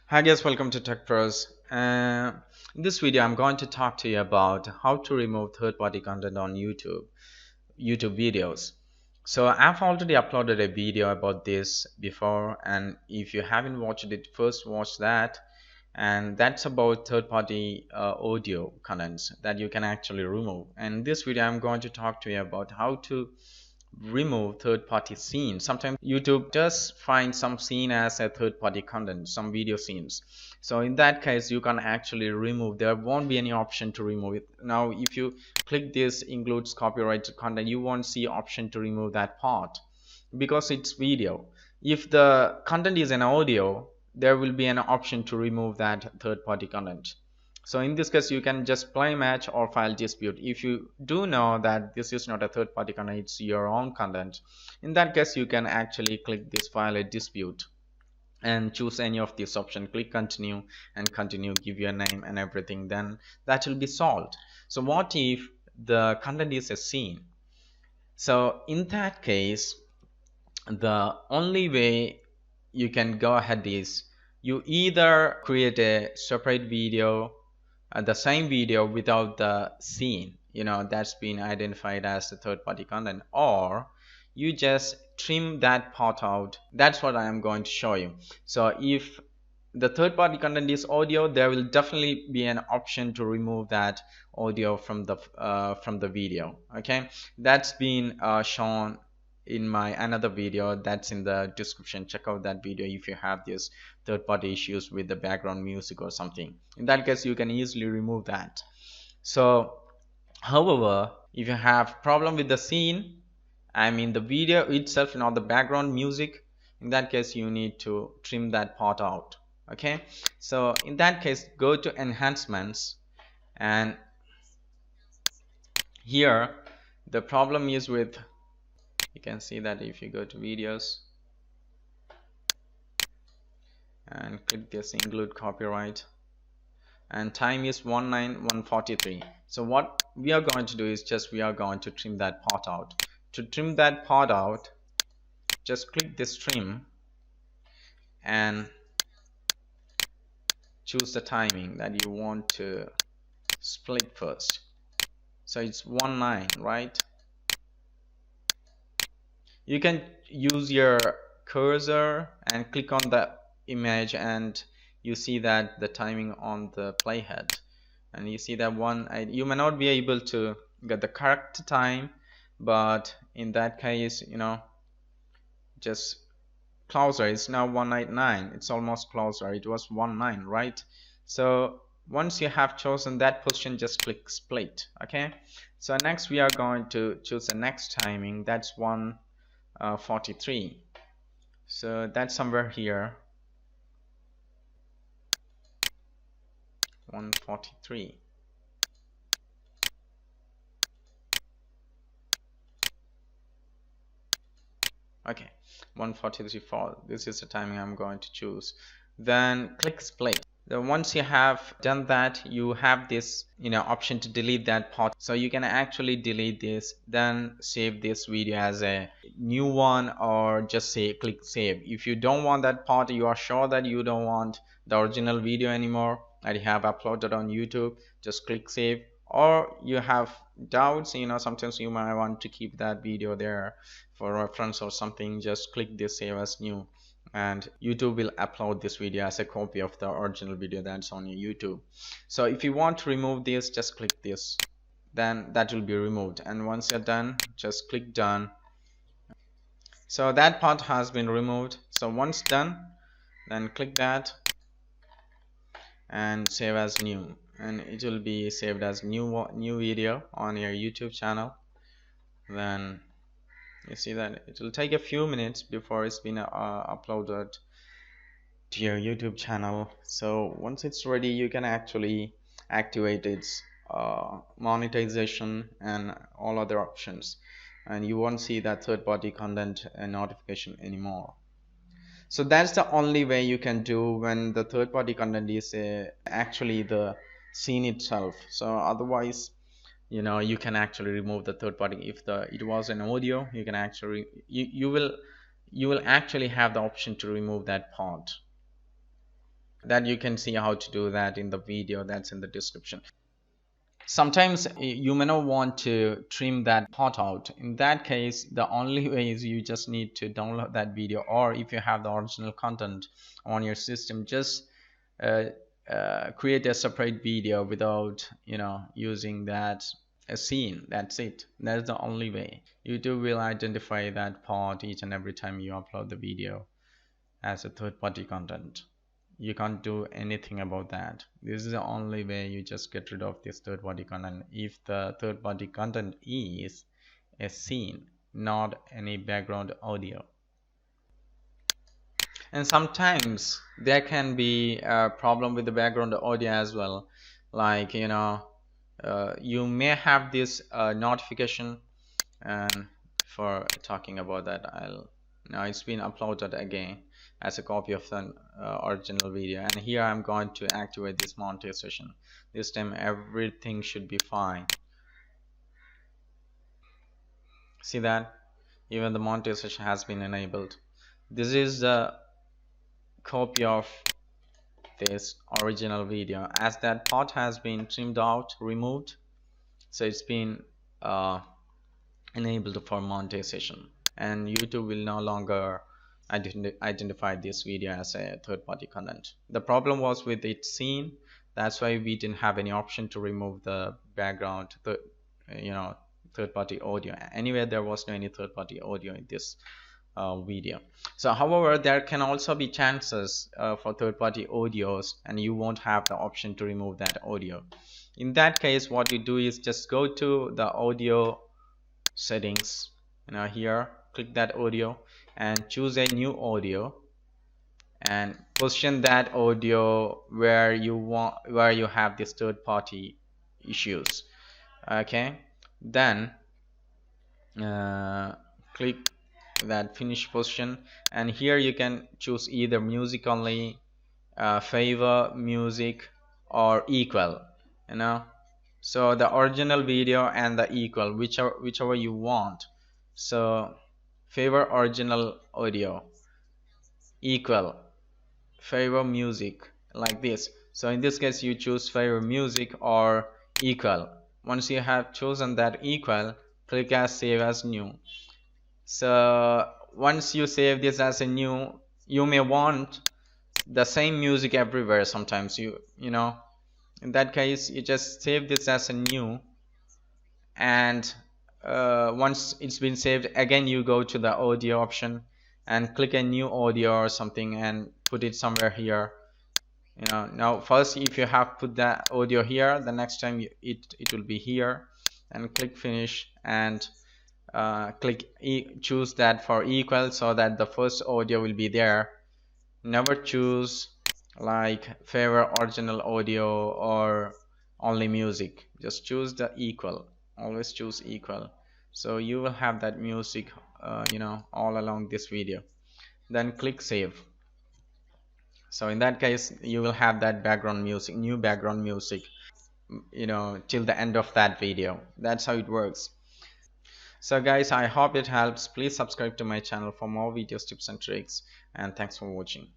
Hi guys, welcome to Tech Pros. In this video, I'm going to talk to you about how to remove third-party content on YouTube videos. So I've already uploaded a video about this before, and if you haven't watched it, first watch that. And that's about third-party audio contents that you can actually remove. And in this video, I'm going to talk to you about how to remove third-party scenes. Sometimes YouTube does find some scene as a third-party content, some video scenes. So in that case, you can actually remove. There won't be any option to remove it. Now, if you click this includes copyrighted content, you won't see option to remove that part because it's video. If the content is an audio, there will be an option to remove that third-party content. So in this case, you can just play match or file dispute. If you do know that this is not a third party content, it's your own content, in that case you can actually click this file a dispute and choose any of these options. Click continue and continue, give your name and everything, then that will be solved. So what if the content is a scene? So in that case, the only way you can go ahead is you either create a separate video, the same video without the scene, that's been identified as the third party content, or you just trim that part out. That's what I am going to show you. So if the third party content is audio, there will definitely be an option to remove that audio from the video. Okay, that's been shown in my another video that's in the description. Check out that video if you have these third party issues with the background music or something. In that case, you can easily remove that. So however, if you have problem with the scene, I mean the video itself, not the background music, in that case you need to trim that part out. Okay, so in that case, go to enhancements, and here the problem is with, you can see that if you go to videos and click this include copyright, and time is 19143. So what we are going to do is just we are going to trim that part out. To trim that part out, just click this trim and choose the timing that you want to split first. So it's 19, right? You can use your cursor and click on the image, and you see that the timing on the playhead, and you see that you may not be able to get the correct time, but in that case, just closer. It's now 199. It's almost closer. It was 19, right? So once you have chosen that position, just click split. Okay, so next we are going to choose the next timing. That's 143. So that's somewhere here, 143. Okay, 143 for this is the timing I'm going to choose. Then click split. Then once you have done that, you have this option to delete that part. So you can actually delete this, then save this video as a new one, or just say click save. If you don't want that part, you are sure that you don't want the original video anymore that you have uploaded on YouTube, just click save. Or you have doubts, sometimes you might want to keep that video there for reference or something, just click this save as new, and YouTube will upload this video as a copy of the original video that's on your YouTube. So if you want to remove this, just click this, then that will be removed, and once you're done, just click done. So that part has been removed. So once done, then click that and save as new, and it will be saved as new video on your YouTube channel. Then you see that it will take a few minutes before it's been uploaded to your YouTube channel. So once it's ready, you can actually activate its monetization and all other options, and you won't see that third-party content notification anymore. So that's the only way you can do when the third-party content is actually the scene itself. So otherwise, you can actually remove the third party. If it was an audio, you can actually you will actually have the option to remove that part. that you can see how to do that in the video that's in the description. Sometimes you may not want to trim that part out. In that case, the only way is you just need to download that video, or if you have the original content on your system, just uh, create a separate video without using that a scene. That's it. That's the only way. YouTube will identify that part each and every time you upload the video as a third-party content. You can't do anything about that. This is the only way you just get rid of this third-party content if the third-party content is a scene, not any background audio. And sometimes there can be a problem with the background audio as well, like you may have this notification. And for talking about that, now it's been uploaded again as a copy of the original video, and here I'm going to activate this monetization. This time everything should be fine. See that even the monetization has been enabled. This is the copy of this original video, as that part has been trimmed out, removed, so it's been enabled for monetization, and YouTube will no longer identify this video as a third-party content. The problem was with its scene. That's why we didn't have any option to remove the background, third-party audio. Anyway, there was no any third-party audio in this video. So however, there can also be chances for third-party audios, and you won't have the option to remove that audio. In that case, what you do is just go to the audio settings, here, click that audio and choose a new audio, and position that audio where you have this third-party issues. Okay, then click that finish position, and here you can choose either music only, favor music, or equal. So the original video and the equal, whichever you want. So favor original audio, equal favor music, like this. So in this case you choose favor music or equal. Once you have chosen that equal, click as save as new. So once you save this as a new, you may want the same music everywhere. Sometimes in that case you just save this as a new, and once it's been saved, again you go to the audio option and click a new audio or something and put it somewhere here. Now first, if you have put that audio here, the next time it will be here, and click finish, and choose that for equal, so that the first audio will be there. Never choose like favor original audio or only music. Just choose the equal. Always choose equal, so you will have that music all along this video. Then click save. So in that case you will have that background music, new background music, till the end of that video. That's how it works. So guys, I hope it helps. Please subscribe to my channel for more videos, tips and tricks, and thanks for watching.